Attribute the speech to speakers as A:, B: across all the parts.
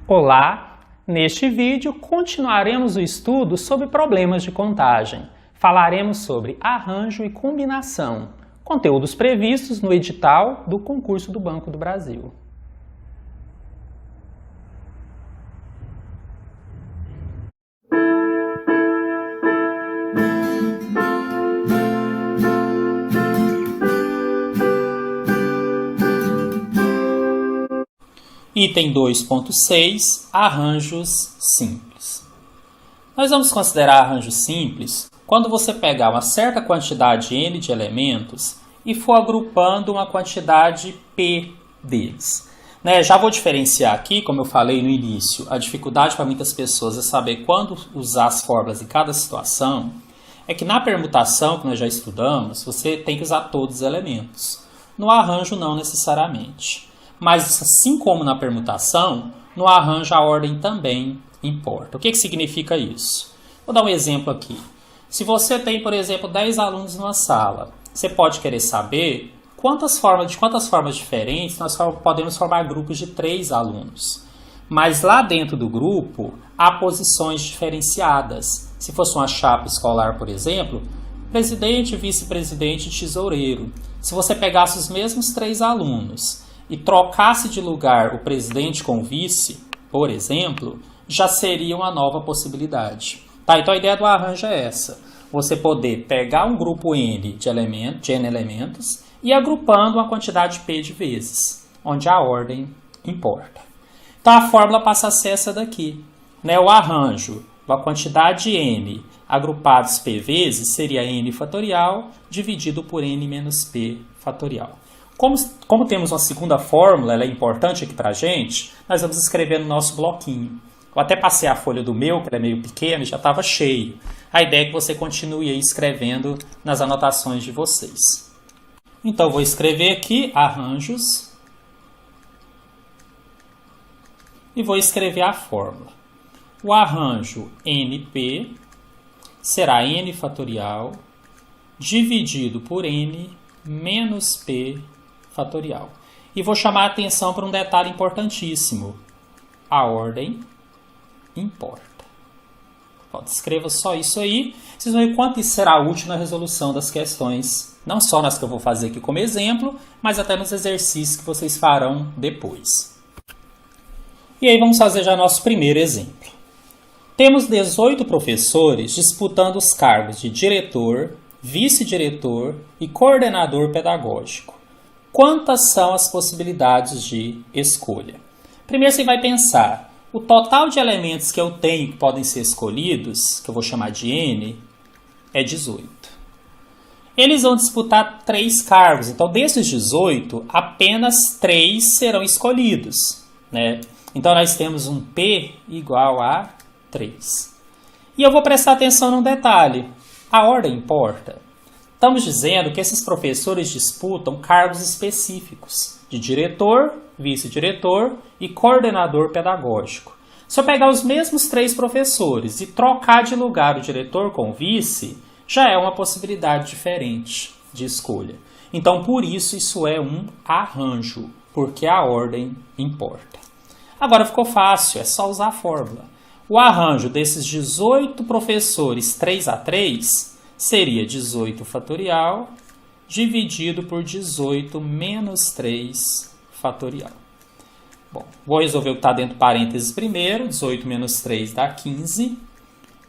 A: Olá! Neste vídeo continuaremos o estudo sobre problemas de contagem. Falaremos sobre arranjo e combinação, conteúdos previstos no edital do concurso do Banco do Brasil. Item 2.6, arranjos simples. Nós vamos considerar arranjos simples quando você pegar uma certa quantidade N de elementos e for agrupando uma quantidade P deles. Já vou diferenciar aqui, como eu falei no início, a dificuldade para muitas pessoas é saber quando usar as fórmulas em cada situação, é que na permutação, que nós já estudamos, você tem que usar todos os elementos. No arranjo, não necessariamente. Mas, assim como na permutação, no arranjo a ordem também importa. O que significa isso? Vou dar um exemplo aqui. Se você tem, por exemplo, 10 alunos numa sala, você pode querer saber de quantas formas diferentes nós podemos formar grupos de 3 alunos. Mas lá dentro do grupo, há posições diferenciadas. Se fosse uma chapa escolar, por exemplo, presidente, vice-presidente e tesoureiro. Se você pegasse os mesmos 3 alunos e trocasse de lugar o presidente com o vice, por exemplo, já seria uma nova possibilidade. Então a ideia do arranjo é essa. Você poder pegar um grupo N de N elementos e agrupando uma quantidade P de vezes, onde a ordem importa. Então a fórmula passa a ser essa daqui. O arranjo da quantidade N agrupados P vezes seria N fatorial dividido por N menos P fatorial. Como temos uma segunda fórmula, ela é importante aqui para a gente, nós vamos escrever no nosso bloquinho. Eu até passei a folha do meu, que era meio pequena, e já estava cheio. A ideia é que você continue aí escrevendo nas anotações de vocês. Então, vou escrever aqui arranjos e vou escrever a fórmula. O arranjo NP será N fatorial dividido por N menos P fatorial. E vou chamar a atenção para um detalhe importantíssimo. A ordem importa. Escreva só isso aí. Vocês vão ver quanto isso será útil na resolução das questões, não só nas que eu vou fazer aqui como exemplo, mas até nos exercícios que vocês farão depois. E aí vamos fazer já nosso primeiro exemplo. Temos 18 professores disputando os cargos de diretor, vice-diretor e coordenador pedagógico. Quantas são as possibilidades de escolha? Primeiro você vai pensar, o total de elementos que eu tenho que podem ser escolhidos, que eu vou chamar de N, é 18. Eles vão disputar 3 cargos, então desses 18, apenas 3 serão escolhidos. Então nós temos um P igual a 3. E eu vou prestar atenção num detalhe. A ordem importa. Estamos dizendo que esses professores disputam cargos específicos de diretor, vice-diretor e coordenador pedagógico. Se eu pegar os mesmos 3 professores e trocar de lugar o diretor com o vice, já é uma possibilidade diferente de escolha. Então, por isso é um arranjo, porque a ordem importa. Agora ficou fácil, é só usar a fórmula. O arranjo desses 18 professores 3 a 3 seria 18 fatorial dividido por 18 menos 3 fatorial. Vou resolver o que está dentro do parênteses primeiro. 18 menos 3 dá 15.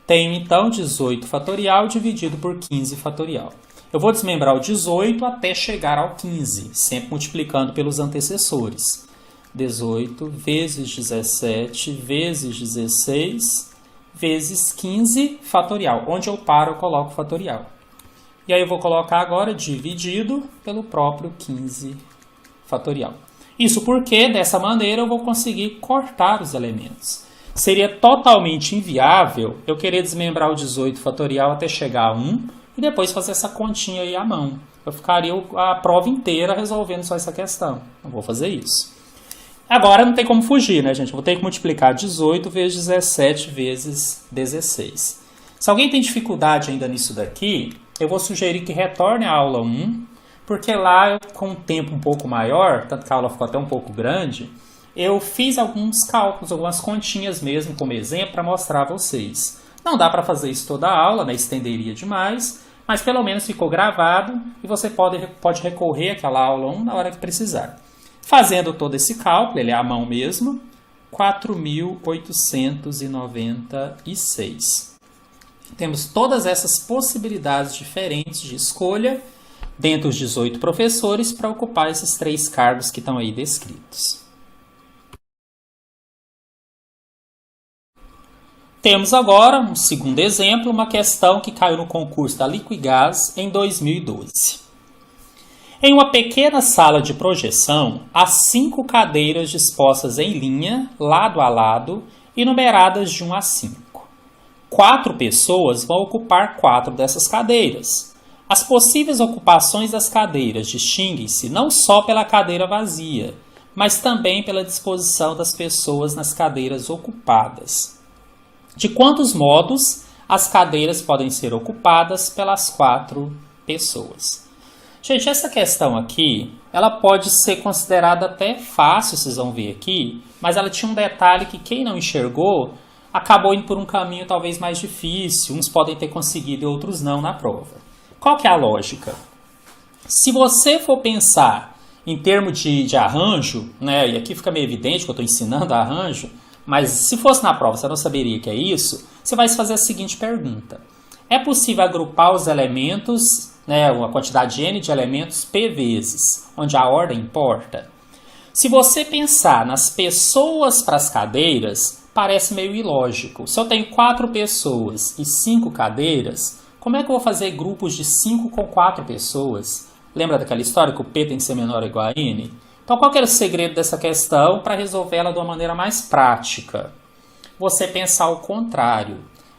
A: Tenho então 18 fatorial dividido por 15 fatorial. Eu vou desmembrar o 18 até chegar ao 15, sempre multiplicando pelos antecessores. 18 vezes 17 vezes 16 vezes 15 fatorial. Onde eu paro, eu coloco fatorial. E aí eu vou colocar agora dividido pelo próprio 15 fatorial. Isso porque, dessa maneira, eu vou conseguir cortar os elementos. Seria totalmente inviável eu querer desmembrar o 18 fatorial até chegar a 1 e depois fazer essa continha aí à mão. Eu ficaria a prova inteira resolvendo só essa questão. Não vou fazer isso. Agora não tem como fugir, gente? Eu vou ter que multiplicar 18 vezes 17 vezes 16. Se alguém tem dificuldade ainda nisso daqui, eu vou sugerir que retorne à aula 1, porque lá, com um tempo um pouco maior, tanto que a aula ficou até um pouco grande, eu fiz alguns cálculos, algumas continhas mesmo, como exemplo, para mostrar a vocês. Não dá para fazer isso toda a aula, né? Estenderia demais, mas pelo menos ficou gravado e você pode recorrer àquela aula 1 na hora que precisar. Fazendo todo esse cálculo, ele é à mão mesmo, 4.896. Temos todas essas possibilidades diferentes de escolha dentre os 18 professores para ocupar esses 3 cargos que estão aí descritos. Temos agora um segundo exemplo, uma questão que caiu no concurso da Liquigás em 2012. Em uma pequena sala de projeção, há 5 cadeiras dispostas em linha, lado a lado, e numeradas de 1 a 5. 4 pessoas vão ocupar 4 dessas cadeiras. As possíveis ocupações das cadeiras distinguem-se não só pela cadeira vazia, mas também pela disposição das pessoas nas cadeiras ocupadas. De quantos modos as cadeiras podem ser ocupadas pelas 4 pessoas? Gente, essa questão aqui, ela pode ser considerada até fácil, vocês vão ver aqui, mas ela tinha um detalhe que quem não enxergou acabou indo por um caminho talvez mais difícil, uns podem ter conseguido e outros não na prova. Qual que é a lógica? Se você for pensar em termos de arranjo, né, e aqui fica meio evidente que eu estou ensinando arranjo, mas se fosse na prova você não saberia que é isso, você vai se fazer a seguinte pergunta. É possível agrupar os elementos, né, uma quantidade n de elementos p vezes, onde a ordem importa? Se você pensar nas pessoas para as cadeiras, parece meio ilógico. Se eu tenho 4 pessoas e 5 cadeiras, como é que eu vou fazer grupos de 5 com 4 pessoas? Lembra daquela história que o P tem que ser menor ou igual a N? Então, qual que era o segredo dessa questão para resolver ela de uma maneira mais prática? Você pensar o contrário.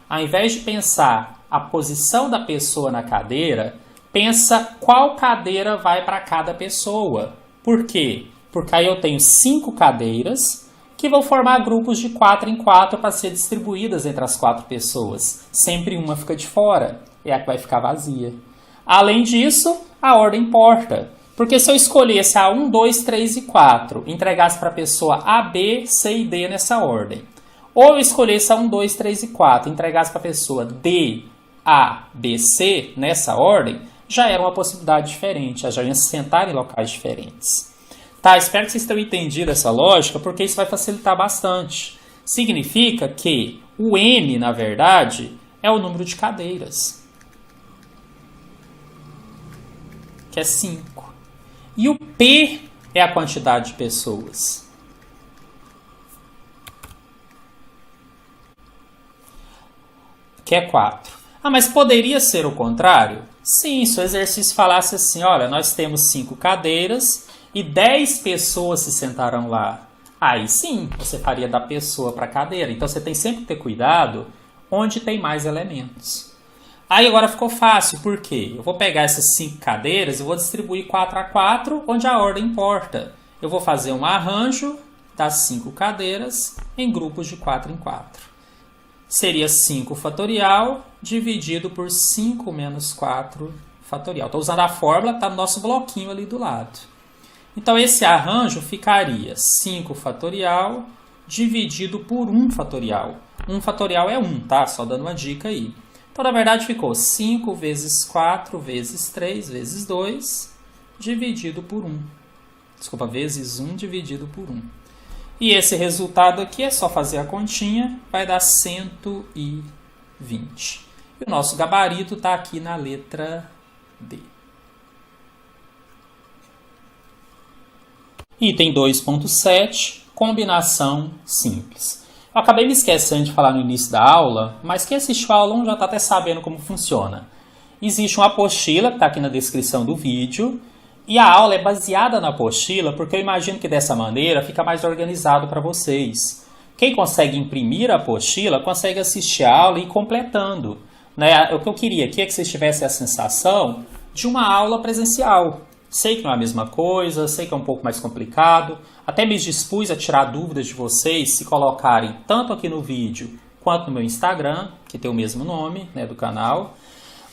A: Ao invés de pensar a posição da pessoa na cadeira, pensa qual cadeira vai para cada pessoa. Por quê? Porque aí eu tenho 5 cadeiras que vão formar grupos de 4 em 4 para ser distribuídas entre as 4 pessoas. Sempre uma fica de fora, é a que vai ficar vazia. Além disso, a ordem importa. Porque se eu escolhesse a 1, 2, 3 e 4, entregasse para a pessoa A, B, C e D nessa ordem, ou eu escolhesse a 1, 2, 3 e 4, entregasse para a pessoa D, A, B, C nessa ordem, já era uma possibilidade diferente, já iam se sentar em locais diferentes. Tá, espero que vocês tenham entendido essa lógica, porque isso vai facilitar bastante. Significa que o N, na verdade, é o número de cadeiras, que é 5. E o P é a quantidade de pessoas. Que é 4. Ah, mas poderia ser o contrário? Sim, se o exercício falasse assim, olha, nós temos 5 cadeiras e 10 pessoas se sentarão lá. Aí sim, você faria da pessoa para a cadeira. Então você tem sempre que ter cuidado onde tem mais elementos. Aí agora ficou fácil, por quê? Eu vou pegar essas 5 cadeiras e vou distribuir 4 a 4, onde a ordem importa. Eu vou fazer um arranjo das 5 cadeiras em grupos de 4 em 4. Seria 5 fatorial dividido por 5 menos 4 fatorial. Estou usando a fórmula, está no nosso bloquinho ali do lado. Então esse arranjo ficaria 5 fatorial dividido por 1 fatorial. 1 fatorial é 1, tá? Só dando uma dica aí. Então, na verdade, ficou 5 vezes 4 vezes 3 vezes 2 dividido por 1. Desculpa, vezes 1 dividido por 1. E esse resultado aqui é só fazer a continha, vai dar 120. E o nosso gabarito está aqui na letra D. Item 2.7, combinação simples. Eu acabei me esquecendo de falar no início da aula, mas quem assistiu a aula 1 já está até sabendo como funciona. Existe uma apostila que está aqui na descrição do vídeo, e a aula é baseada na apostila porque eu imagino que dessa maneira fica mais organizado para vocês. Quem consegue imprimir a apostila consegue assistir a aula e ir completando. Né? O que eu queria aqui é que vocês tivessem a sensação de uma aula presencial. Sei que não é a mesma coisa, sei que é um pouco mais complicado. Até me dispus a tirar dúvidas de vocês se colocarem tanto aqui no vídeo quanto no meu Instagram, que tem o mesmo nome, né, do canal.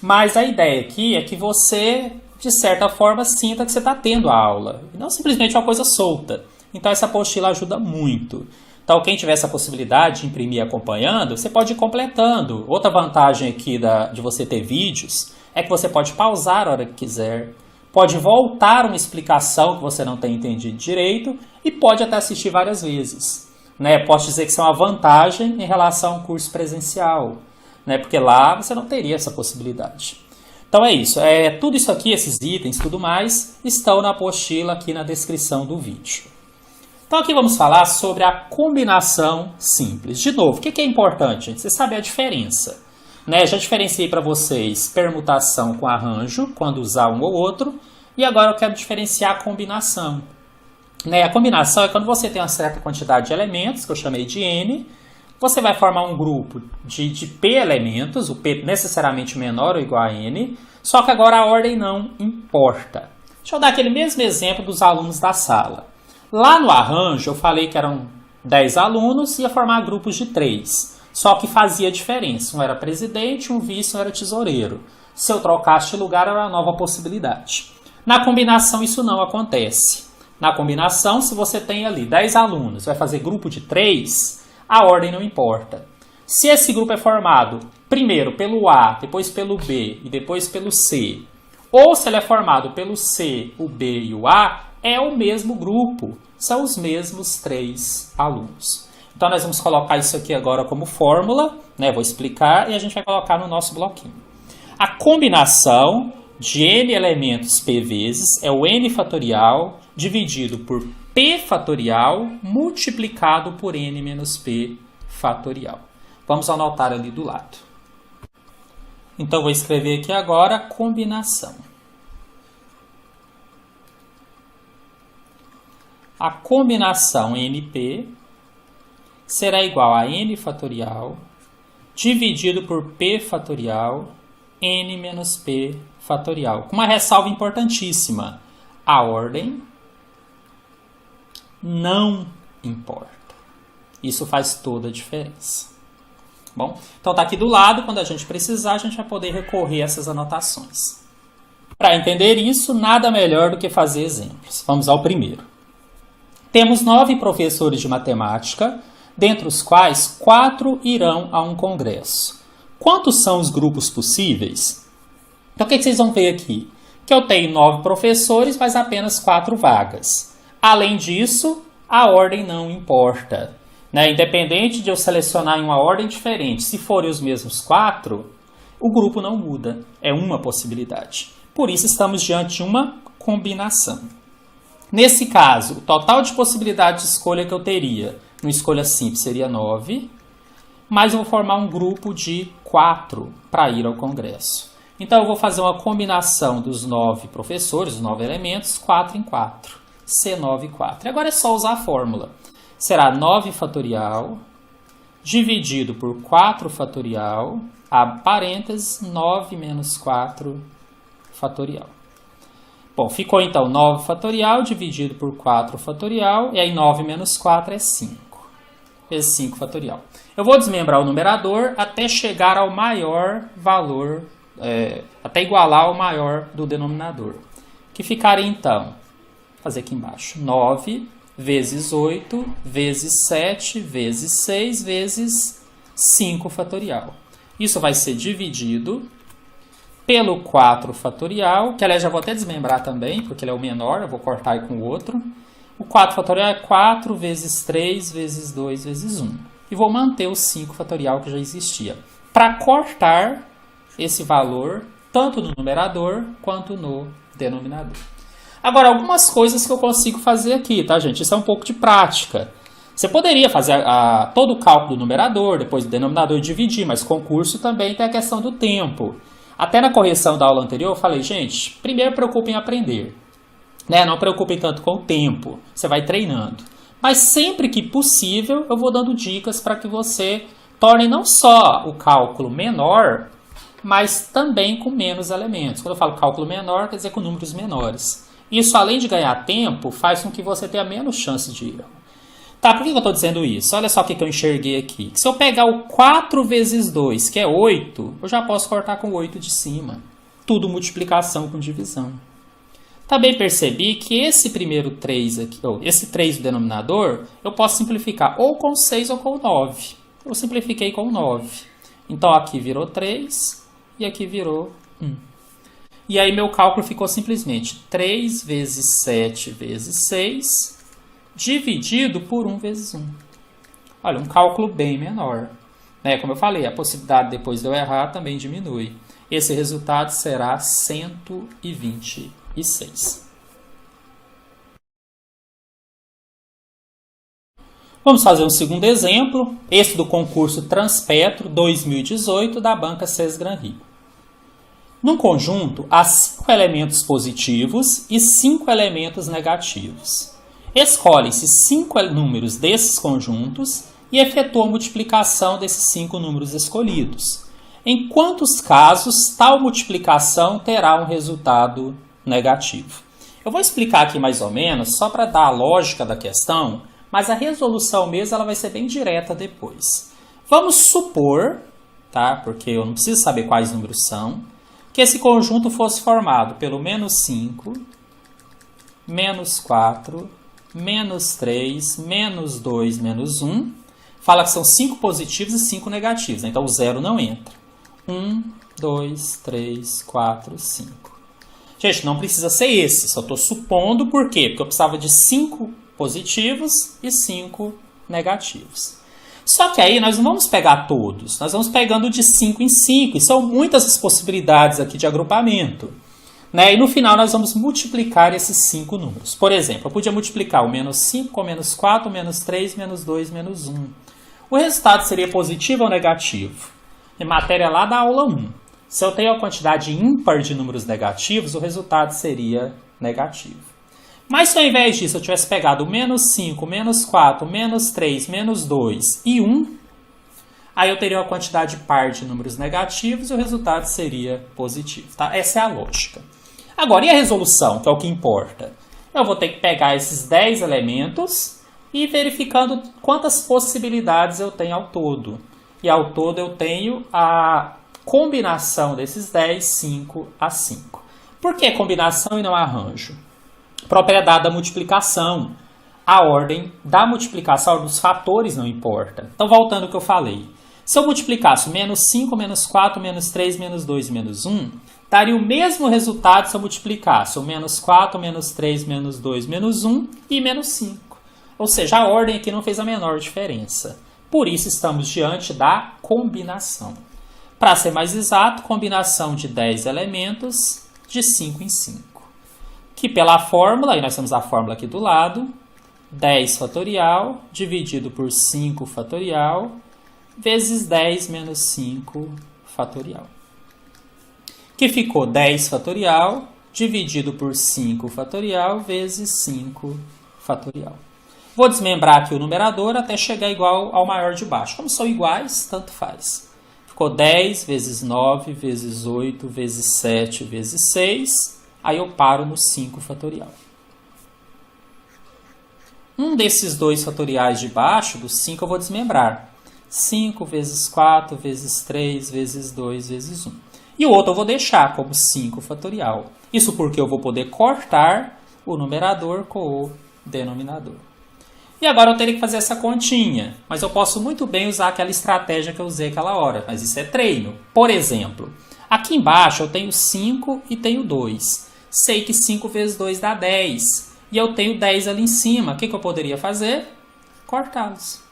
A: Mas a ideia aqui é que você, de certa forma, sinta que você está tendo a aula. E não simplesmente uma coisa solta. Então essa apostila ajuda muito. Então quem tiver essa possibilidade de imprimir acompanhando, você pode ir completando. Outra vantagem aqui de você ter vídeos é que você pode pausar a hora que quiser, pode voltar uma explicação que você não tem entendido direito e pode até assistir várias vezes. Posso dizer que isso é uma vantagem em relação ao curso presencial, porque lá você não teria essa possibilidade. Então é isso, tudo isso aqui, esses itens, tudo mais, estão na apostila aqui na descrição do vídeo. Então aqui vamos falar sobre a combinação simples. De novo, o que é importante, gente? Você saber a diferença. Já diferenciei para vocês permutação com arranjo, quando usar um ou outro, e agora eu quero diferenciar a combinação. A combinação é quando você tem uma certa quantidade de elementos, que eu chamei de N, você vai formar um grupo de P elementos, o P necessariamente menor ou igual a N, só que agora a ordem não importa. Deixa eu dar aquele mesmo exemplo dos alunos da sala. Lá no arranjo eu falei que eram 10 alunos e ia formar grupos de 3, só que fazia diferença. Um era presidente, um vice, um era tesoureiro. Se eu trocasse de lugar era uma nova possibilidade. Na combinação isso não acontece. Na combinação, se você tem ali 10 alunos, vai fazer grupo de 3, a ordem não importa. Se esse grupo é formado primeiro pelo A, depois pelo B e depois pelo C, ou se ele é formado pelo C, o B e o A, é o mesmo grupo, são os mesmos 3 alunos. Então nós vamos colocar isso aqui agora como fórmula, vou explicar e a gente vai colocar no nosso bloquinho. A combinação de n elementos p vezes é o n fatorial dividido por p fatorial multiplicado por n menos p fatorial. Vamos anotar ali do lado. Então vou escrever aqui agora a combinação. A combinação NP será igual a n fatorial dividido por p fatorial n menos p fatorial. Com uma ressalva importantíssima. A ordem não importa. Isso faz toda a diferença. Bom, então está aqui do lado. Quando a gente precisar, a gente vai poder recorrer a essas anotações. Para entender isso, nada melhor do que fazer exemplos. Vamos ao primeiro. Temos 9 professores de matemática, dentre os quais 4 irão a um congresso. Quantos são os grupos possíveis? Então, o que vocês vão ver aqui? Que eu tenho 9 professores, mas apenas 4 vagas. Além disso, a ordem não importa. Independente de eu selecionar em uma ordem diferente, se forem os mesmos 4, o grupo não muda. É uma possibilidade. Por isso, estamos diante de uma combinação. Nesse caso, o total de possibilidade de escolha que eu teria, numa escolha simples, seria 9, mas eu vou formar um grupo de 4 para ir ao congresso. Então, eu vou fazer uma combinação dos 9 professores, os 9 elementos, 4 em 4. C9 e 4. E agora é só usar a fórmula. Será 9 fatorial dividido por 4 fatorial, abre parênteses, 9 menos 4 fatorial. Bom, ficou então 9 fatorial dividido por 4 fatorial, e aí 9 menos 4 é 5. Vezes 5 fatorial. Eu vou desmembrar o numerador até chegar ao maior valor, até igualar ao maior do denominador. Que ficaria então, vou fazer aqui embaixo, 9 vezes 8 vezes 7 vezes 6 vezes 5 fatorial. Isso vai ser dividido pelo 4 fatorial, que aliás já vou até desmembrar também, porque ele é o menor, eu vou cortar aí com o outro. O 4 fatorial é 4 vezes 3 vezes 2 vezes 1. E vou manter o 5 fatorial que já existia, para cortar esse valor tanto no numerador quanto no denominador. Agora, algumas coisas que eu consigo fazer aqui, tá, gente? Isso é um pouco de prática. Você poderia fazer todo o cálculo do numerador, depois do denominador dividir, mas concurso também tem a questão do tempo. Até na correção da aula anterior eu falei, gente, primeiro preocupem em aprender. Não preocupem tanto com o tempo, você vai treinando. Mas sempre que possível eu vou dando dicas para que você torne não só o cálculo menor, mas também com menos elementos. Quando eu falo cálculo menor, quer dizer com números menores. Isso, além de ganhar tempo, faz com que você tenha menos chance de erro. Tá, por que eu estou dizendo isso? Olha só o que eu enxerguei aqui. Se eu pegar o 4 vezes 2, que é 8, eu já posso cortar com 8 de cima. Tudo multiplicação com divisão. Também percebi que esse primeiro 3 aqui, ou esse 3 do denominador, eu posso simplificar ou com 6 ou com 9. Eu simplifiquei com 9. Então aqui virou 3 e aqui virou 1. E aí meu cálculo ficou simplesmente 3 vezes 7 vezes 6 dividido por 1 vezes 1. Olha, um cálculo bem menor. Né? Como eu falei, a possibilidade depois de eu errar também diminui. Esse resultado será 126. Vamos fazer um segundo exemplo, esse do concurso Transpetro 2018 da banca Sesgran Rio. Num conjunto, há 5 elementos positivos e 5 elementos negativos. Escolhem-se 5 números desses conjuntos e efetua a multiplicação desses 5 números escolhidos. Em quantos casos tal multiplicação terá um resultado negativo? Eu vou explicar aqui mais ou menos, só para dar a lógica da questão, mas a resolução mesmo ela vai ser bem direta depois. Vamos supor, tá? Porque eu não preciso saber quais números são, que esse conjunto fosse formado pelo menos 5, menos 4, menos 3, menos 2, menos 1. Fala que são 5 positivos e 5 negativos, né? Então o zero não entra. 1, 2, 3, 4, 5. Gente, não precisa ser esse, só estou supondo por quê? Porque eu precisava de 5 positivos e 5 negativos. Só que aí nós não vamos pegar todos, nós vamos pegando de 5 em 5, e são muitas as possibilidades aqui de agrupamento. Né? E no final nós vamos multiplicar esses 5 números. Por exemplo, eu podia multiplicar o menos 5 com menos 4, menos 3, menos 2, menos 1. O resultado seria positivo ou negativo? Em matéria lá da aula 1. Se eu tenho a quantidade ímpar de números negativos, o resultado seria negativo. Mas se ao invés disso eu tivesse pegado menos 5, menos 4, menos 3, menos 2 e 1, aí eu teria uma quantidade par de números negativos e o resultado seria positivo. Tá? Essa é a lógica. Agora, e a resolução, que é o que importa? Eu vou ter que pegar esses 10 elementos e ir verificando quantas possibilidades eu tenho ao todo. E ao todo eu tenho a combinação desses 10, 5 a 5. Por que combinação e não arranjo? Propriedade da multiplicação. A ordem da multiplicação dos fatores não importa. Então, voltando ao que eu falei. Se eu multiplicasse menos 5, menos 4, menos 3, menos 2 e menos 1, daria o mesmo resultado se eu multiplicasse o menos 4, menos 3, menos 2, menos 1 e menos 5. Ou seja, a ordem aqui não fez a menor diferença. Por isso, estamos diante da combinação. Para ser mais exato, combinação de 10 elementos de 5 em 5. Que pela fórmula, aí nós temos a fórmula aqui do lado, 10 fatorial dividido por 5 fatorial vezes 10 menos 5 fatorial. Que ficou 10 fatorial dividido por 5 fatorial vezes 5 fatorial. Vou desmembrar aqui o numerador até chegar igual ao maior de baixo. Como são iguais, tanto faz. Ficou 10 vezes 9 vezes 8 vezes 7 vezes 6. Aí eu paro no 5 fatorial. Um desses 2 fatoriais de baixo, do 5, eu vou desmembrar. 5 vezes 4 vezes 3 vezes 2 vezes 1. E o outro eu vou deixar como 5 fatorial. Isso porque eu vou poder cortar o numerador com o denominador. E agora eu teria que fazer essa continha. Mas eu posso muito bem usar aquela estratégia que eu usei aquela hora. Mas isso é treino. Por exemplo, aqui embaixo eu tenho 5 e tenho 2. Sei que 5 vezes 2 dá 10. E eu tenho 10 ali em cima. O que eu poderia fazer? Cortá-los.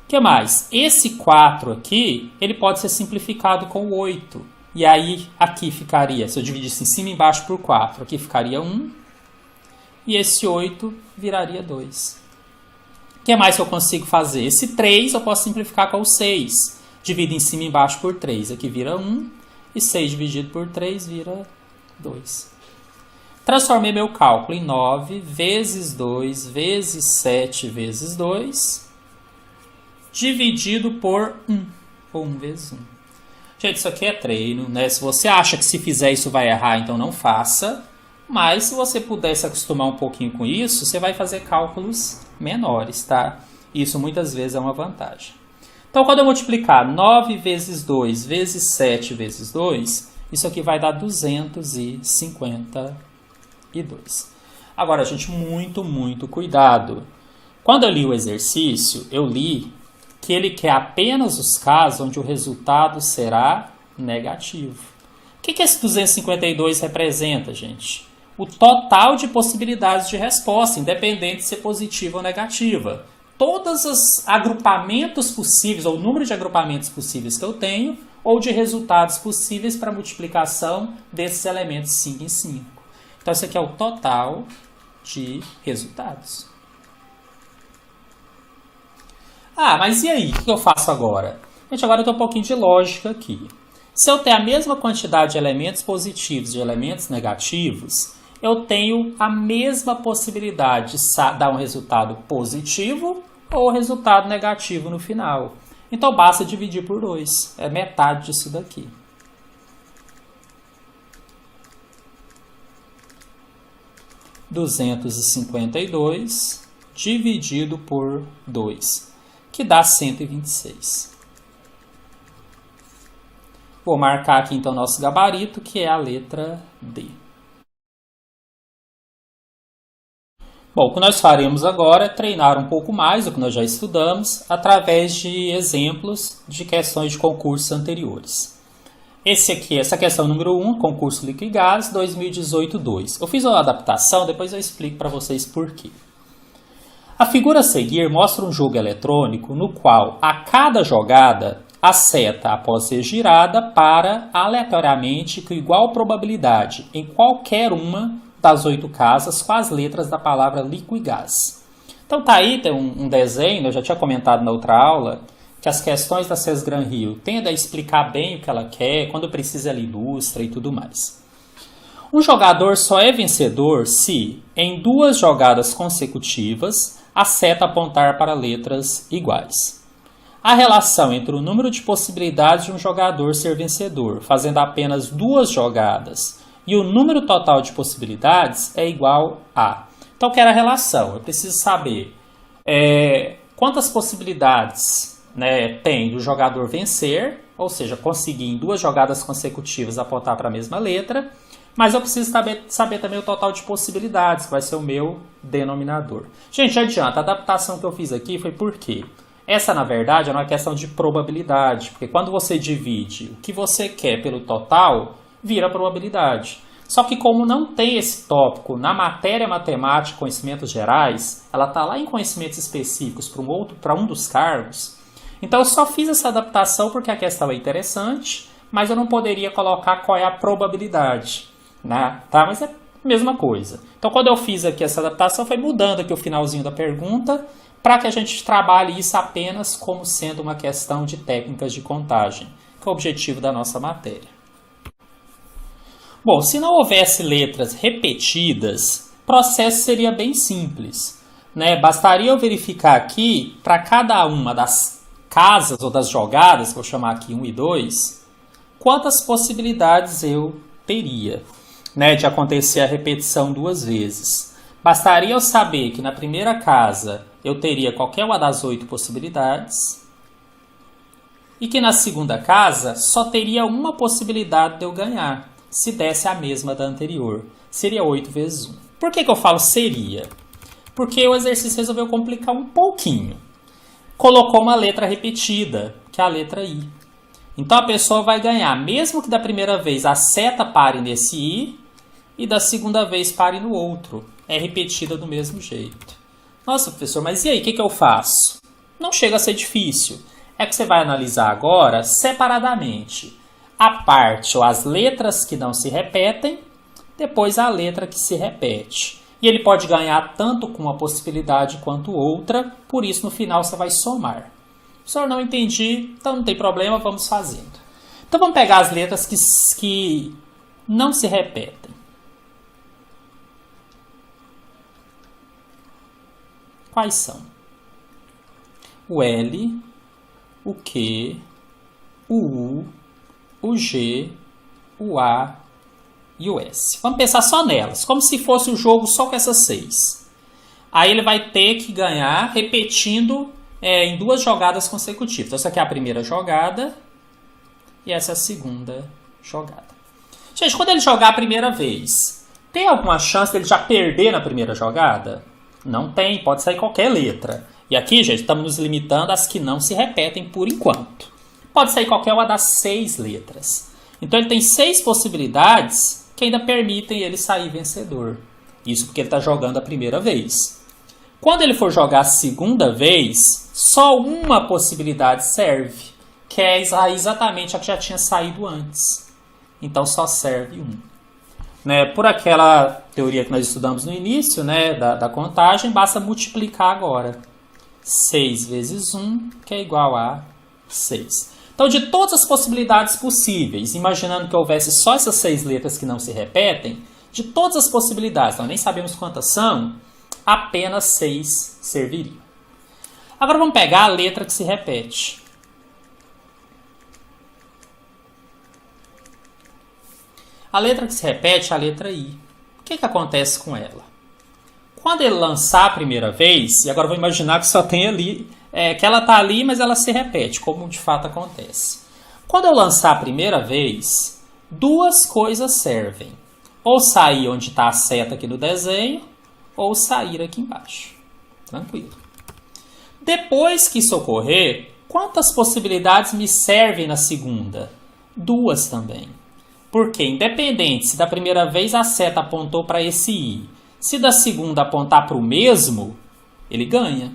A: O que mais? Esse 4 aqui, ele pode ser simplificado com 8. E aí, aqui ficaria, se eu dividisse em cima e embaixo por 4, aqui ficaria 1. E esse 8 viraria 2. O que mais que eu consigo fazer? Esse 3 eu posso simplificar com o 6. Divido em cima e embaixo por 3. Aqui vira 1. E 6 dividido por 3 vira 2. Transformei meu cálculo em 9 vezes 2 vezes 7 vezes 2. Dividido por 1. Ou 1 vezes 1. Gente, isso aqui é treino, né? Se você acha que se fizer isso vai errar, então não faça. Mas se você puder se acostumar um pouquinho com isso, você vai fazer cálculos menores, tá? Isso muitas vezes é uma vantagem. Então, quando eu multiplicar 9 vezes 2 vezes 7 vezes 2, isso aqui vai dar 256. e 2. Agora, gente, muito cuidado. Quando eu li o exercício, eu li que ele quer apenas os casos onde o resultado será negativo. O que esse 252 representa, gente? O total de possibilidades de resposta, independente de ser positiva ou negativa. Todos os agrupamentos possíveis, ou o número de agrupamentos possíveis que eu tenho, ou de resultados possíveis para multiplicação desses elementos 5 em 5. Então, esse aqui é o total de resultados. Ah, mas e aí? O que eu faço agora? Gente, agora eu tenho um pouquinho de lógica aqui. Se eu tenho a mesma quantidade de elementos positivos e de elementos negativos, eu tenho a mesma possibilidade de dar um resultado positivo ou resultado negativo no final. Então, basta dividir por 2. É metade disso daqui. — 252 dividido por 2, que dá 126. Vou marcar aqui, então, nosso gabarito, que é a letra D. Bom, o que nós faremos agora é treinar um pouco mais do que nós já estudamos através de exemplos de questões de concursos anteriores. Essa questão número 1, concurso Líquido e Gás, 2018-2. Eu fiz uma adaptação, depois eu explico para vocês por quê. A figura a seguir mostra um jogo eletrônico no qual, a cada jogada, a seta, após ser girada, para aleatoriamente com igual probabilidade em qualquer uma das 8 casas com as letras da palavra líquido e gás. Então tá aí, tem um desenho, eu já tinha comentado na outra aula, que as questões da CES Gran Rio tendem a explicar bem o que ela quer, quando precisa ela ilustra e tudo mais. Um jogador só é vencedor se, em 2 jogadas consecutivas, a seta apontar para letras iguais. A relação entre o número de possibilidades de um jogador ser vencedor, fazendo apenas 2 jogadas, e o número total de possibilidades é igual a. Então, eu quero a relação. Eu preciso saber quantas possibilidades, né, tem do jogador vencer, ou seja, conseguir em 2 jogadas consecutivas apontar para a mesma letra, mas eu preciso saber também o total de possibilidades, que vai ser o meu denominador. Gente, adianta, a adaptação que eu fiz aqui foi por quê? Essa, na verdade, é uma questão de probabilidade, porque quando você divide o que você quer pelo total, vira probabilidade. Só que como não tem esse tópico na matéria matemática, conhecimentos gerais, ela está lá em conhecimentos específicos para um dos cargos, então eu só fiz essa adaptação porque a questão é interessante, mas eu não poderia colocar qual é a probabilidade, né? Tá? Mas é a mesma coisa. Então quando eu fiz aqui essa adaptação, foi mudando aqui o finalzinho da pergunta, para que a gente trabalhe isso apenas como sendo uma questão de técnicas de contagem, que é o objetivo da nossa matéria. Bom, se não houvesse letras repetidas, o processo seria bem simples, né? Bastaria eu verificar aqui, para cada uma das casas ou das jogadas, vou chamar aqui 1 e 2, quantas possibilidades eu teria, né, de acontecer a repetição 2 vezes. Bastaria eu saber que na primeira casa eu teria qualquer uma das 8 possibilidades e que na segunda casa só teria uma possibilidade de eu ganhar, se desse a mesma da anterior. Seria 8 vezes 1. Por que eu falo seria? Porque o exercício resolveu complicar um pouquinho. Colocou uma letra repetida, que é a letra I. Então a pessoa vai ganhar, mesmo que da primeira vez a seta pare nesse I e da segunda vez pare no outro. É repetida do mesmo jeito. Nossa, professor, mas e aí, o que eu faço? Não chega a ser difícil. É que você vai analisar agora separadamente a parte ou as letras que não se repetem, depois a letra que se repete. E ele pode ganhar tanto com uma possibilidade quanto outra, por isso no final você vai somar. Professor, não entendi, então não tem problema, vamos fazendo. Então vamos pegar as letras que não se repetem. Quais são? O L, o Q, o U, o G, o A e o S. Vamos pensar só nelas, como se fosse o jogo só com essas 6. Aí ele vai ter que ganhar repetindo em 2 jogadas consecutivas. Então, essa aqui é a primeira jogada e essa é a segunda jogada. Gente, quando ele jogar a primeira vez, Tem alguma chance dele já perder na primeira jogada? Não tem, pode sair qualquer letra. E aqui, gente, estamos nos limitando às que não se repetem por enquanto. Pode sair qualquer uma das 6 letras. Então ele tem 6 possibilidades que ainda permitem ele sair vencedor. Isso porque ele está jogando a primeira vez. Quando ele for jogar a segunda vez, só uma possibilidade serve, que é exatamente a que já tinha saído antes. Então só serve um. Né? Por aquela teoria que nós estudamos no início, né, da contagem, basta multiplicar agora. 6 vezes 1, que é igual a 6. Então, de todas as possibilidades possíveis, imaginando que houvesse só essas 6 letras que não se repetem, de todas as possibilidades, nós nem sabemos quantas são, apenas 6 serviriam. Agora vamos pegar a letra que se repete. A letra que se repete é a letra I. O que acontece com ela? Quando ele lançar a primeira vez, e agora vou imaginar que só tem ali, que ela está ali, mas ela se repete, como de fato acontece. Quando eu lançar a primeira vez, 2 coisas servem. Ou sair onde está a seta aqui no desenho, ou sair aqui embaixo. Tranquilo. Depois que isso ocorrer, quantas possibilidades me servem na segunda? 2 também. Porque, independente se da primeira vez a seta apontou para esse I, se da segunda apontar para o mesmo, ele ganha.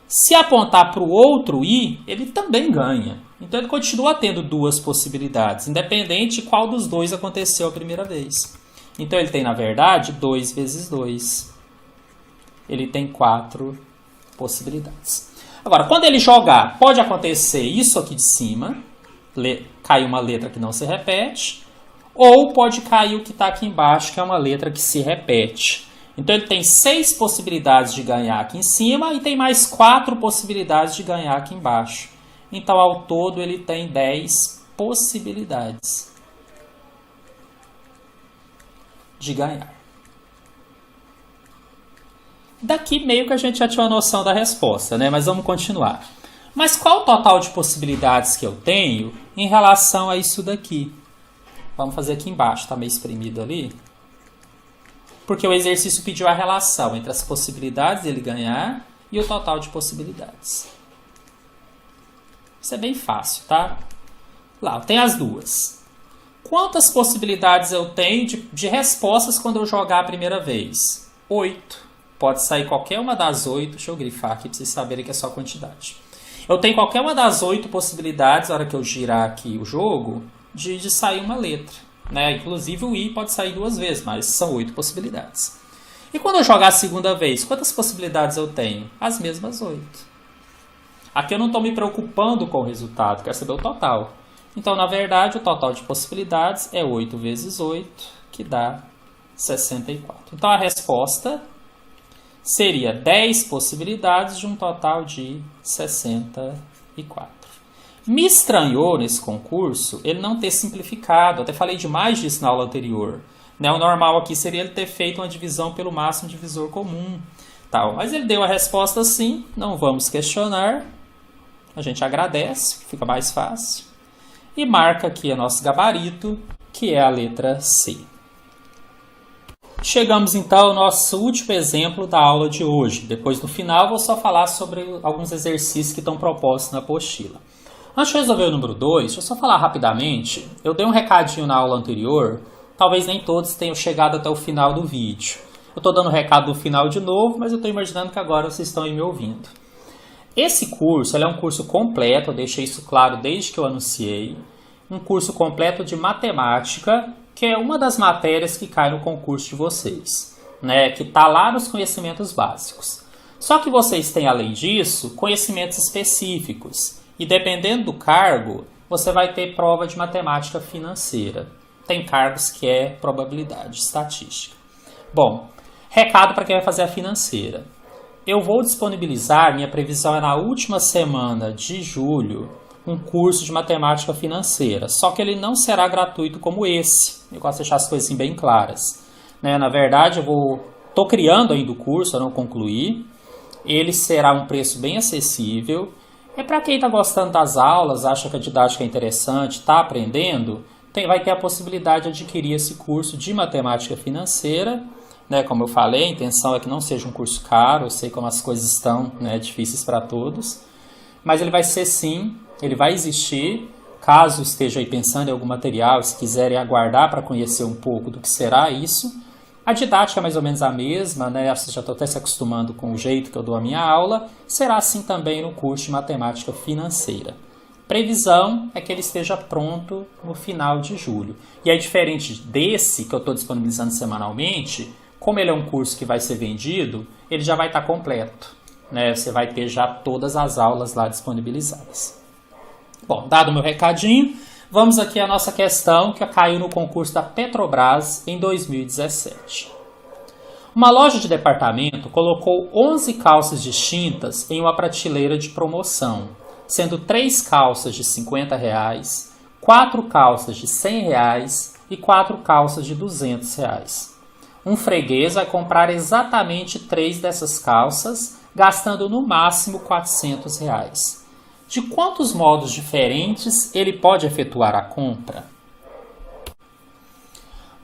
A: Se apontar para o outro I, ele também ganha. Então ele continua tendo 2 possibilidades, independente de qual dos 2 aconteceu a primeira vez. Então ele tem, na verdade, 2 vezes 2. Ele tem 4 possibilidades. Agora, quando ele jogar, pode acontecer isso aqui de cima, cair uma letra que não se repete, ou pode cair o que está aqui embaixo, que é uma letra que se repete. Então ele tem 6 possibilidades de ganhar aqui em cima e tem mais 4 possibilidades de ganhar aqui embaixo. Então, ao todo, ele tem 10 possibilidades de ganhar. Daqui meio que a gente já tinha uma noção da resposta, né? Mas vamos continuar. Mas qual o total de possibilidades que eu tenho em relação a isso daqui? Vamos fazer aqui embaixo, está meio espremido ali. Porque o exercício pediu a relação entre as possibilidades dele ganhar e o total de possibilidades. Isso é bem fácil, tá? Lá, tem as duas. Quantas possibilidades eu tenho de respostas quando eu jogar a primeira vez? 8. Pode sair qualquer uma das 8. Deixa eu grifar aqui para vocês saberem que é só quantidade. Eu tenho qualquer uma das 8 possibilidades, na hora que eu girar aqui o jogo, de sair uma letra. Né? Inclusive o I pode sair 2 vezes, mas são 8 possibilidades. E quando eu jogar a segunda vez, quantas possibilidades eu tenho? As mesmas 8. Aqui eu não estou me preocupando com o resultado, quero saber o total. Então, na verdade, o total de possibilidades é 8 vezes 8, que dá 64. Então, a resposta seria 10 possibilidades de um total de 64. Me estranhou nesse concurso ele não ter simplificado. Eu até falei demais disso na aula anterior. Né? O normal aqui seria ele ter feito uma divisão pelo máximo divisor comum. Tal. Mas ele deu a resposta assim, não vamos questionar. A gente agradece, fica mais fácil. E marca aqui o nosso gabarito, que é a letra C. Chegamos então ao nosso último exemplo da aula de hoje. Depois, no final, vou só falar sobre alguns exercícios que estão propostos na apostila. Antes de resolver o número 2, deixa eu só falar rapidamente. Eu dei um recadinho na aula anterior, talvez nem todos tenham chegado até o final do vídeo. Eu estou dando o recado no final de novo, mas eu estou imaginando que agora vocês estão aí me ouvindo. Esse curso é um curso completo, eu deixei isso claro desde que eu anunciei. Um curso completo de matemática, que é uma das matérias que cai no concurso de vocês, né? Que está lá nos conhecimentos básicos. Só que vocês têm, além disso, conhecimentos específicos. E dependendo do cargo, você vai ter prova de matemática financeira. Tem cargos que é probabilidade, estatística. Bom, recado para quem vai fazer a financeira. Eu vou disponibilizar, minha previsão é na última semana de julho, um curso de matemática financeira. Só que ele não será gratuito como esse. Eu gosto de deixar as coisas assim bem claras. Né? Na verdade, estou criando ainda o curso, eu não concluí. Ele será um preço bem acessível. É para quem está gostando das aulas, acha que a didática é interessante, está aprendendo. vai ter a possibilidade de adquirir esse curso de matemática financeira, né? Como eu falei, a intenção é que não seja um curso caro, eu sei como as coisas estão, né, difíceis para todos, mas ele vai ser sim, ele vai existir. Caso esteja aí pensando em algum material, se quiserem aguardar para conhecer um pouco do que será isso, a didática é mais ou menos a mesma, né? Você já estou até se acostumando com o jeito que eu dou a minha aula, será assim também no curso de matemática financeira. Previsão é que ele esteja pronto no final de julho. E é diferente desse que eu estou disponibilizando semanalmente, como ele é um curso que vai ser vendido, ele já vai estar completo, né? Você vai ter já todas as aulas lá disponibilizadas. Bom, dado o meu recadinho, vamos aqui à nossa questão que caiu no concurso da Petrobras em 2017. Uma loja de departamento colocou 11 calças distintas em uma prateleira de promoção, sendo 3 calças de R$50, 4 calças de R$100 e 4 calças de R$200. Um freguês vai comprar exatamente 3 dessas calças, gastando no máximo R$400. De quantos modos diferentes ele pode efetuar a compra?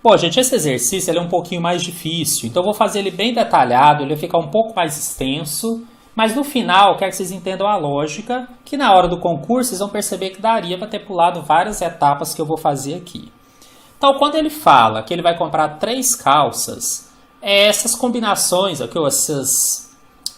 A: Bom, gente, esse exercício ele é um pouquinho mais difícil, então eu vou fazer ele bem detalhado, ele vai ficar um pouco mais extenso, mas no final eu quero que vocês entendam a lógica, que na hora do concurso vocês vão perceber que daria para ter pulado várias etapas que eu vou fazer aqui. Então, quando ele fala que ele vai comprar 3 calças, essas combinações, esses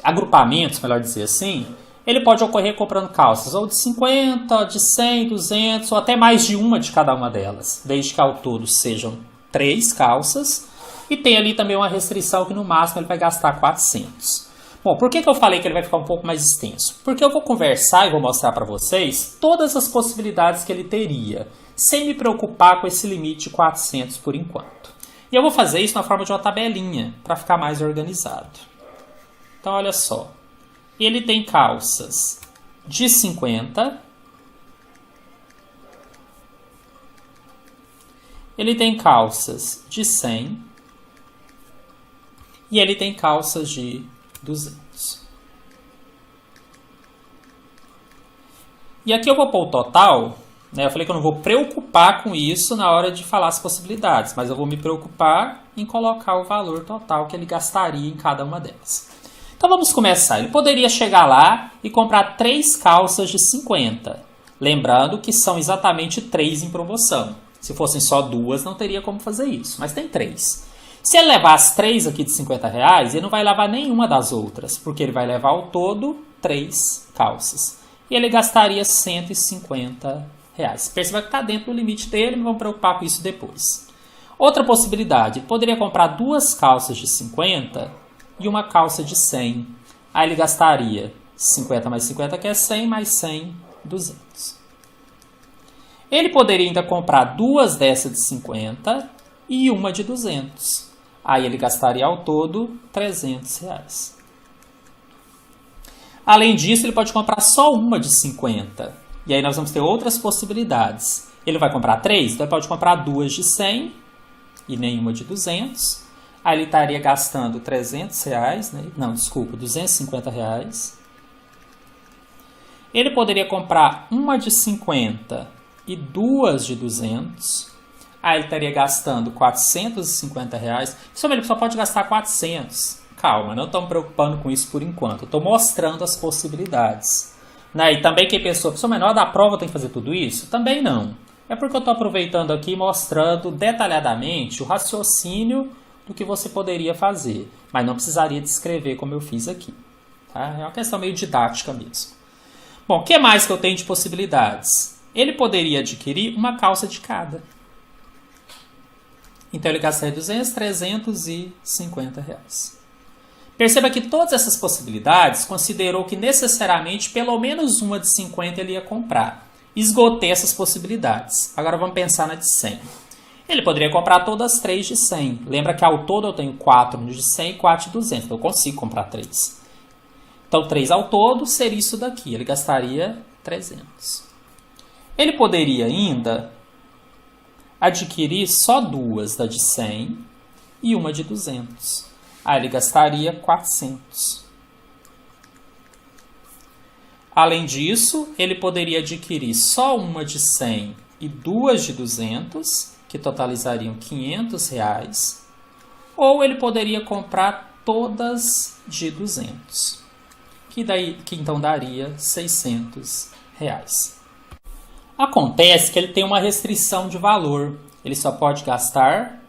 A: agrupamentos, melhor dizer assim, ele pode ocorrer comprando calças ou de 50, de 100, 200 ou até mais de uma de cada uma delas, desde que ao todo sejam 3 calças e tem ali também uma restrição que no máximo ele vai gastar 400. Bom, por que eu falei que ele vai ficar um pouco mais extenso? Porque eu vou conversar e vou mostrar para vocês todas as possibilidades que ele teria, sem me preocupar com esse limite de 400 por enquanto. E eu vou fazer isso na forma de uma tabelinha, para ficar mais organizado. Então, olha só. Ele tem calças de 50. Ele tem calças de 100. E ele tem calças de 200. E aqui eu vou pôr o total, né? Eu falei que eu não vou preocupar com isso na hora de falar as possibilidades, mas eu vou me preocupar em colocar o valor total que ele gastaria em cada uma delas. Então vamos começar. Ele poderia chegar lá e comprar 3 calças de 50. Lembrando que são exatamente 3 em promoção. Se fossem só 2, não teria como fazer isso, mas tem 3. Se ele levar as 3 aqui de R$50, ele não vai levar nenhuma das outras, porque ele vai levar ao todo 3 calças. E ele gastaria R$150. Perceba que está dentro do limite dele, não vamos preocupar com isso depois. Outra possibilidade, ele poderia comprar 2 calças de 50 e uma calça de 100. Aí ele gastaria 50 mais 50, que é 100, mais 100, 200. Ele poderia ainda comprar 2 dessas de 50 e uma de 200. Aí ele gastaria ao todo R$300. Além disso, ele pode comprar só uma de 50. E aí nós vamos ter outras possibilidades. Ele vai comprar 3, então ele pode comprar 2 de 100 e nenhuma de 200. Aí ele estaria gastando R$300, né? Não, desculpa, R$250. Ele poderia comprar uma de 50 e 2 de 200. Aí ele estaria gastando R$450. Ele só pode gastar 400. Calma, não estamos preocupando com isso por enquanto. Eu estou mostrando as possibilidades. Né? E também quem pensou, professor, mas na hora da prova tem que fazer tudo isso? Também não. É porque eu estou aproveitando aqui e mostrando detalhadamente o raciocínio do que você poderia fazer, mas não precisaria descrever como eu fiz aqui. Tá? É uma questão meio didática mesmo. Bom, o que mais que eu tenho de possibilidades? Ele poderia adquirir uma calça de cada. Então ele gastaria R$200, R$350. Perceba que todas essas possibilidades considerou que necessariamente pelo menos uma de 50 ele ia comprar. Esgotei essas possibilidades. Agora vamos pensar na de 100. Ele poderia comprar todas as 3 de 100. Lembra que ao todo eu tenho 4 de 100 e 4 de 200. Então eu consigo comprar 3. Então 3 ao todo seria isso daqui. Ele gastaria 300. Ele poderia ainda adquirir só 2 da de 100 e uma de 200. Aí ele gastaria 400. Além disso, ele poderia adquirir só uma de 100 e 2 de 200, que totalizariam R$500, ou ele poderia comprar todas de 200, que então daria R$600. Acontece que ele tem uma restrição de valor, ele só pode gastar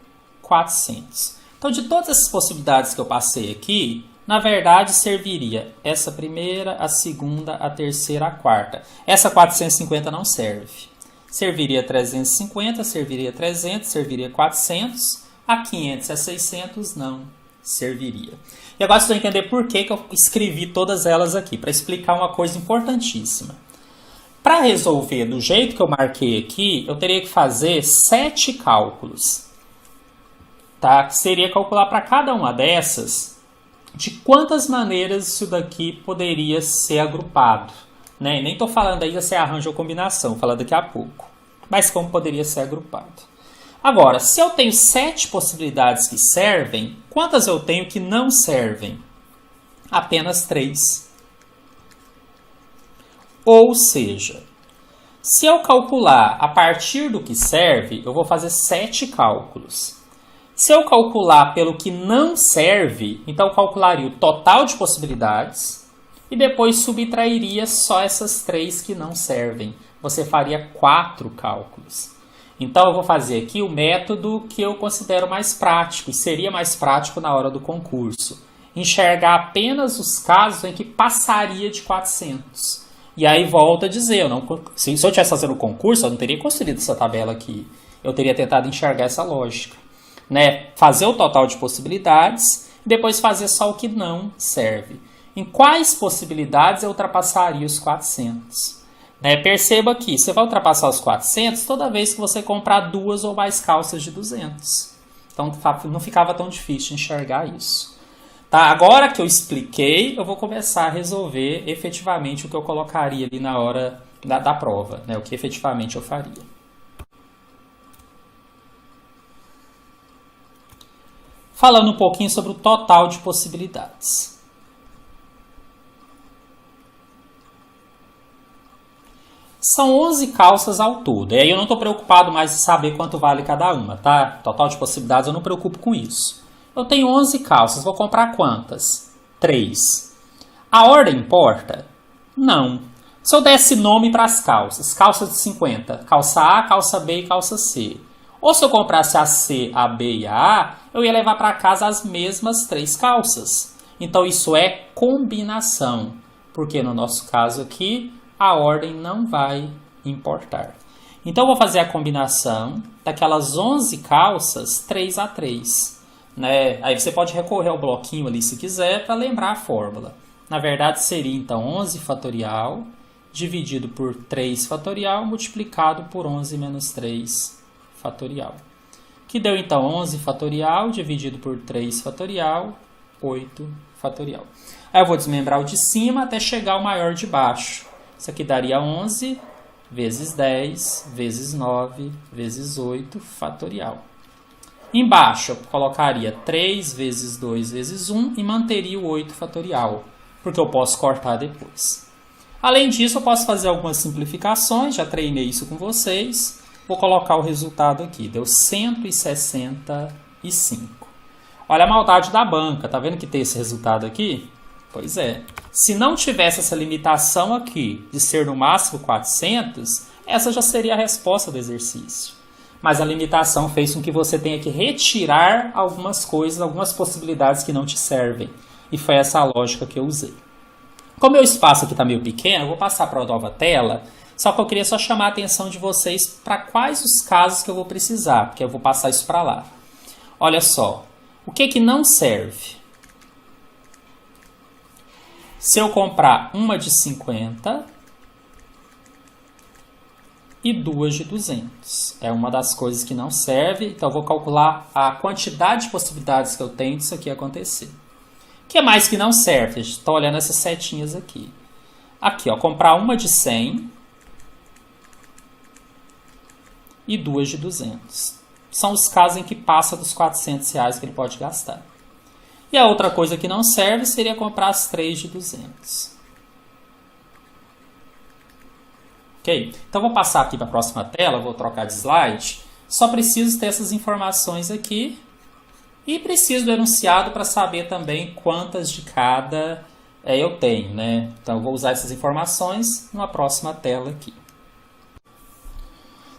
A: 400. Então, de todas essas possibilidades que eu passei aqui, na verdade, serviria essa primeira, a segunda, a terceira, a quarta. Essa 450 não serve. Serviria 350, serviria 300, serviria 400. A 500 e a 600 não serviria. E agora vocês vão entender por que eu escrevi todas elas aqui, para explicar uma coisa importantíssima. Para resolver do jeito que eu marquei aqui, eu teria que fazer 7 cálculos. Tá? Que seria calcular para cada uma dessas de quantas maneiras isso daqui poderia ser agrupado. Né? Nem estou falando ainda se é arranjo ou combinação, vou falar daqui a pouco. Mas como poderia ser agrupado. Agora, se eu tenho 7 possibilidades que servem, quantas eu tenho que não servem? Apenas 3. Ou seja, se eu calcular a partir do que serve, eu vou fazer 7 cálculos. Se eu calcular pelo que não serve, então eu calcularia o total de possibilidades e depois subtrairia só essas 3 que não servem. Você faria 4 cálculos. Então eu vou fazer aqui o método que eu considero mais prático e seria mais prático na hora do concurso. Enxergar apenas os casos em que passaria de 400. E aí volto a dizer, se eu estivesse fazendo o concurso, eu não teria construído essa tabela aqui. Eu teria tentado enxergar essa lógica. Né? Fazer o total de possibilidades e depois fazer só o que não serve. Em quais possibilidades eu ultrapassaria os 400? Né? Perceba que você vai ultrapassar os 400 toda vez que você comprar 2 ou mais calças de 200. Então não ficava tão difícil enxergar isso. Tá? Agora que eu expliquei, eu vou começar a resolver efetivamente o que eu colocaria ali na hora da prova. Né? O que efetivamente eu faria. Falando um pouquinho sobre o total de possibilidades. São 11 calças ao todo. E aí eu não estou preocupado mais em saber quanto vale cada uma, tá? Total de possibilidades eu não me preocupo com isso. Eu tenho 11 calças, vou comprar quantas? 3. A ordem importa? Não. Se eu desse nome para as calças, calças de 50, calça A, calça B e calça C. Ou se eu comprasse a C, a B e a A, eu ia levar para casa as mesmas 3 calças. Então isso é combinação, porque no nosso caso aqui, a ordem não vai importar. Então eu vou fazer a combinação daquelas 11 calças 3 a 3. Né? Aí você pode recorrer ao bloquinho ali se quiser para lembrar a fórmula. Na verdade seria então 11 fatorial dividido por 3 fatorial multiplicado por 11 menos 3 fatorial. Que deu então 11 fatorial dividido por 3 fatorial, 8 fatorial. Aí eu vou desmembrar o de cima até chegar ao maior de baixo. Isso aqui daria 11 vezes 10 vezes 9 vezes 8 fatorial. Embaixo eu colocaria 3 vezes 2 vezes 1 e manteria o 8 fatorial, porque eu posso cortar depois. Além disso, eu posso fazer algumas simplificações, já treinei isso com vocês. Vou colocar o resultado aqui, deu 165. Olha a maldade da banca, tá vendo que tem esse resultado aqui? Pois é, se não tivesse essa limitação aqui de ser no máximo 400, essa já seria a resposta do exercício. Mas a limitação fez com que você tenha que retirar algumas coisas, algumas possibilidades que não te servem. E foi essa a lógica que eu usei. Como o meu espaço aqui está meio pequeno, eu vou passar para a nova tela. Só que eu queria só chamar a atenção de vocês para quais os casos que eu vou precisar, porque eu vou passar isso para lá. Olha só, o que não serve? Se eu comprar uma de 50 e 2 de 200. É uma das coisas que não serve, então eu vou calcular a quantidade de possibilidades que eu tenho disso aqui acontecer. O que mais que não serve? A gente está olhando essas setinhas aqui. Aqui, ó, comprar uma de 100 e 2 de 200. São os casos em que passa dos R$400 que ele pode gastar. E a outra coisa que não serve seria comprar as 3 de 200. Ok? Então, vou passar aqui para a próxima tela, vou trocar de slide. Só preciso ter essas informações aqui e preciso do enunciado para saber também quantas de cada eu tenho, né? Então, eu vou usar essas informações numa próxima tela aqui.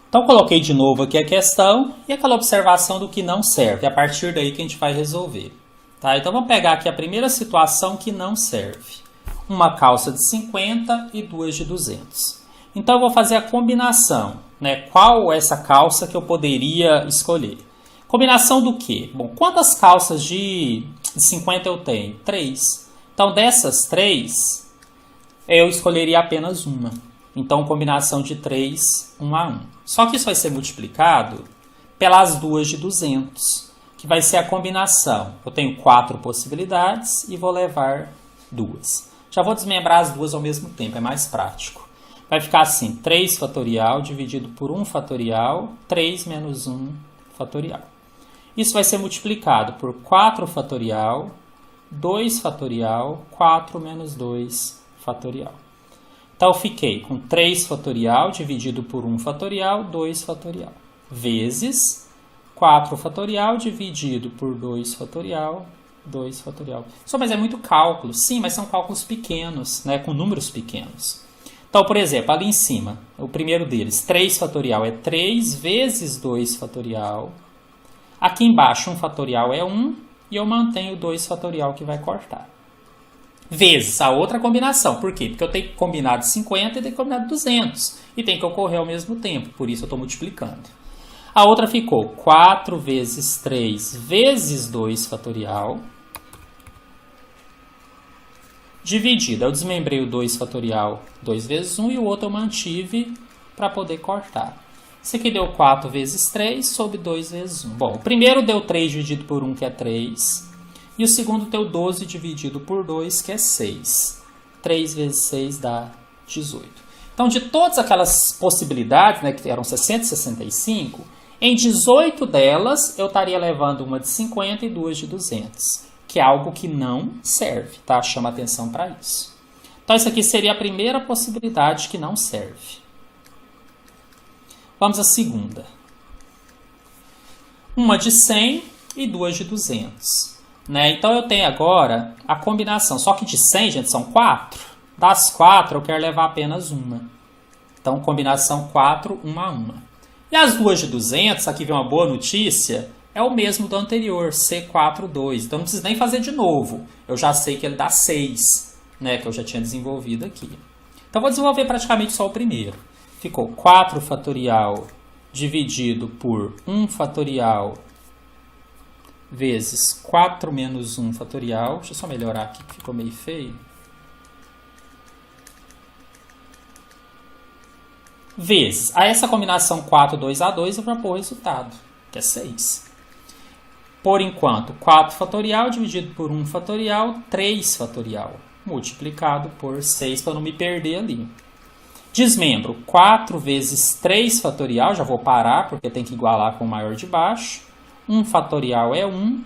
A: Então, coloquei de novo aqui a questão e aquela observação do que não serve. É a partir daí que a gente vai resolver. Tá? Então, vamos pegar aqui a primeira situação que não serve. Uma calça de 50 e duas de 200. Então, eu vou fazer a combinação. Né? Qual é essa calça que eu poderia escolher? Combinação do quê? Bom, quantas calças de 50 eu tenho? 3. Então, dessas 3, eu escolheria apenas uma. Então, combinação de 3, 1 a 1. Só que isso vai ser multiplicado pelas duas de 200, que vai ser a combinação. Eu tenho 4 possibilidades e vou levar 2. Já vou desmembrar as duas ao mesmo tempo, é mais prático. Vai ficar assim, 3 fatorial dividido por 1 fatorial, 3 menos 1 fatorial. Isso vai ser multiplicado por 4 fatorial, 2 fatorial, 4 menos 2 fatorial. Então, eu fiquei com 3 fatorial dividido por 1 fatorial, 2 fatorial, vezes 4 fatorial dividido por 2 fatorial, 2 fatorial. Só, mas é muito cálculo. Sim, mas são cálculos pequenos, né, com números pequenos. Então, por exemplo, ali em cima, o primeiro deles, 3 fatorial é 3 vezes 2 fatorial. Aqui embaixo, 1 fatorial é 1 e eu mantenho 2 fatorial que vai cortar. Vezes a outra combinação. Por quê? Porque eu tenho que combinar de 50 e tenho que combinar de 200. E tem que ocorrer ao mesmo tempo. Por isso eu estou multiplicando. A outra ficou 4 vezes 3 vezes 2 fatorial. Dividida. Eu desmembrei o 2 fatorial 2 vezes 1 e o outro eu mantive para poder cortar. Isso aqui deu 4 vezes 3 sobre 2 vezes 1. Bom, o primeiro deu 3 dividido por 1, que é 3. E o segundo deu 12 dividido por 2, que é 6. 3 vezes 6 dá 18. Então, de todas aquelas possibilidades, né, que eram 665, em 18 delas eu estaria levando uma de 50 e duas de 200, que é algo que não serve, tá? Chama atenção para isso. Então, isso aqui seria a primeira possibilidade que não serve. Vamos à segunda. Uma de 100 e duas de 200. Né? Então, eu tenho agora a combinação. Só que de 100, gente, são 4. Das 4, eu quero levar apenas uma. Então, combinação 4, 1 a 1. E as duas de 200, aqui vem uma boa notícia, é o mesmo do anterior, C4, 2. Então, não preciso nem fazer de novo. Eu já sei que ele dá 6, né? Que eu já tinha desenvolvido aqui. Então, vou desenvolver praticamente só o primeiro. Ficou 4 fatorial dividido por 1 fatorial vezes 4 menos 1 fatorial. Deixa eu só melhorar aqui, que ficou meio feio. Vezes. A essa combinação 4, 2A2 eu vou pôr o resultado, que é 6. Por enquanto, 4 fatorial dividido por 1 fatorial, 3 fatorial. Multiplicado por 6, para não me perder ali. Desmembro. 4 vezes 3 fatorial, já vou parar, porque tem que igualar com o maior de baixo. 1 fatorial é 1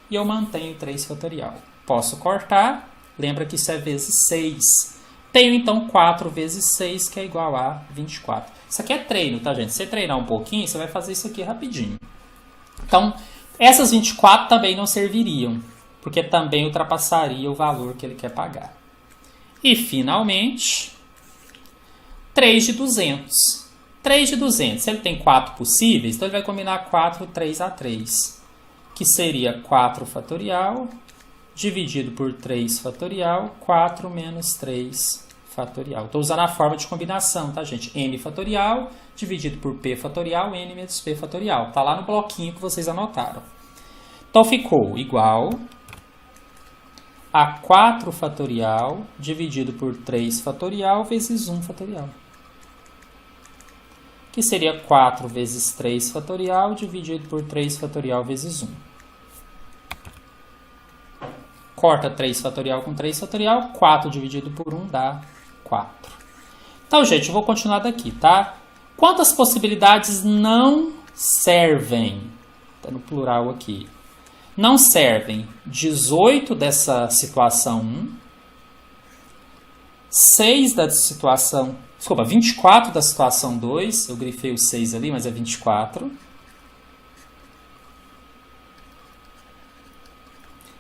A: e eu mantenho 3 fatorial. Posso cortar, lembra que isso é vezes 6. Tenho então 4 vezes 6, que é igual a 24. Isso aqui é treino, tá, gente? Se você treinar um pouquinho, você vai fazer isso aqui rapidinho. Então, essas 24 também não serviriam, porque também ultrapassaria o valor que ele quer pagar. E, finalmente, 3 de 200. 3 de 200, se ele tem 4 possíveis, então ele vai combinar 4, 3 a 3, que seria 4 fatorial dividido por 3 fatorial, 4 menos 3 fatorial. Estou usando a forma de combinação, tá, gente? N fatorial dividido por P fatorial, N menos P fatorial. Está lá no bloquinho que vocês anotaram. Então, ficou igual a 4 fatorial dividido por 3 fatorial vezes 1 fatorial. Que seria 4 vezes 3 fatorial dividido por 3 fatorial vezes 1. Corta 3 fatorial com 3 fatorial, 4 dividido por 1 dá 4. Então, gente, eu vou continuar daqui, tá? Quantas possibilidades não servem? Está no plural aqui. Não servem 18 dessa situação 1, 6 da situação Desculpa, 24 da situação 2. Eu grifei o 6 ali, mas é 24.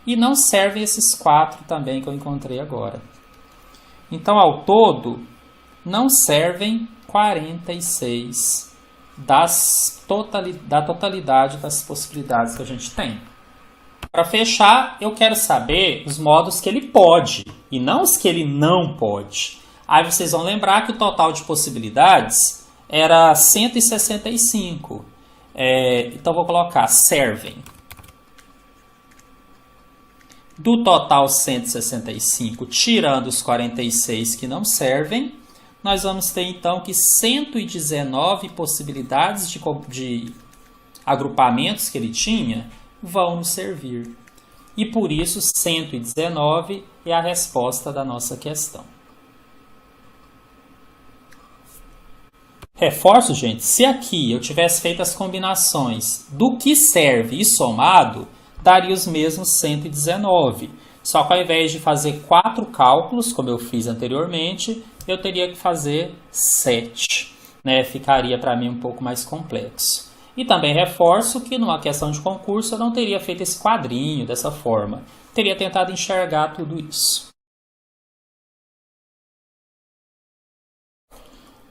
A: E não servem esses 4 também que eu encontrei agora. Então, ao todo, não servem 46 da totalidade das possibilidades que a gente tem. Para fechar, eu quero saber os modos que ele pode e não os que ele não pode. Aí vocês vão lembrar que o total de possibilidades era 165. Então, vou colocar servem. Do total 165, tirando os 46 que não servem, nós vamos ter então que 119 possibilidades de agrupamentos que ele tinha vão nos servir. E por isso 119 é a resposta da nossa questão. Reforço, gente, se aqui eu tivesse feito as combinações do que serve e somado, daria os mesmos 119. Só que ao invés de fazer 4 cálculos, como eu fiz anteriormente, eu teria que fazer 7. Né? Ficaria para mim um pouco mais complexo. E também reforço que numa questão de concurso eu não teria feito esse quadrinho dessa forma. Teria tentado enxergar tudo isso.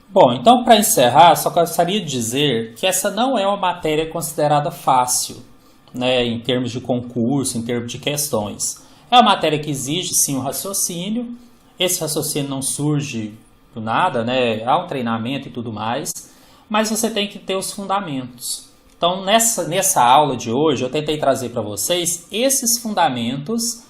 A: Bom, então para encerrar, só gostaria de dizer que essa não é uma matéria considerada fácil. Né, em termos de concurso, em termos de questões. É uma matéria que exige, sim, um raciocínio. Esse raciocínio não surge do nada, né? Há um treinamento e tudo mais, mas você tem que ter os fundamentos. Então, nessa aula de hoje, eu tentei trazer para vocês esses fundamentos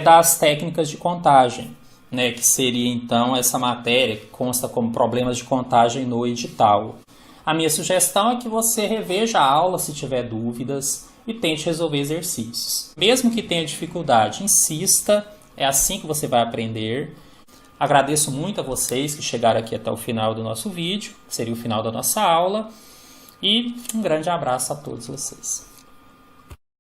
A: das técnicas de contagem, né? Que seria, então, essa matéria que consta como problemas de contagem no edital. A minha sugestão é que você reveja a aula se tiver dúvidas, e tente resolver exercícios. Mesmo que tenha dificuldade, insista, é assim que você vai aprender. Agradeço muito a vocês que chegaram aqui até o final do nosso vídeo, que seria o final da nossa aula, e um grande abraço a todos vocês.